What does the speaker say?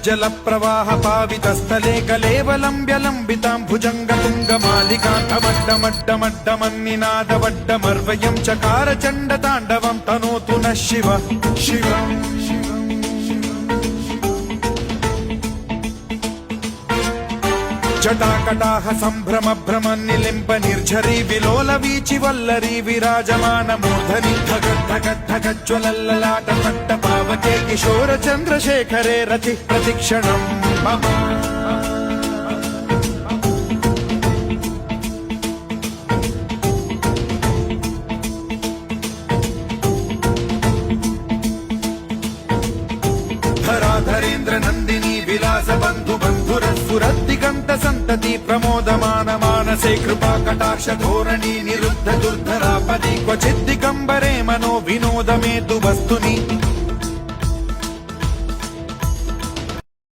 जल प्रवाह पावितस्थले कलेवलम्ब्यलम्बितां भुजङ्गतुङ्गमालिकान्तमड्डमड्डमड्डमन्निनादवड्डमर्वयं चकार चण्डताण्डवं तनोतु नः शिव शिव जटाकटाह सम्भ्रम भ्रमन्निलिम्ब निर्झरी विलोल वीचि वल्लरी विराजमान मूर्धनि धगद्धगद्धगज्ज्वलल्ललाट पट्ट पावके किशोर चन्द्रशेखरे रति प्रतिक्षणं मम धराधरेन्द्र नन्दिनी विलास बन्धु बन्धुरस्फुरद्दिगन्त सन्तति प्रमोदमान मानसे कृपा कटाक्ष धोरणी निरुद्ध दुर्धरापदि क्वचिद्दिगम्बरे मनो विनोदमेतु वस्तु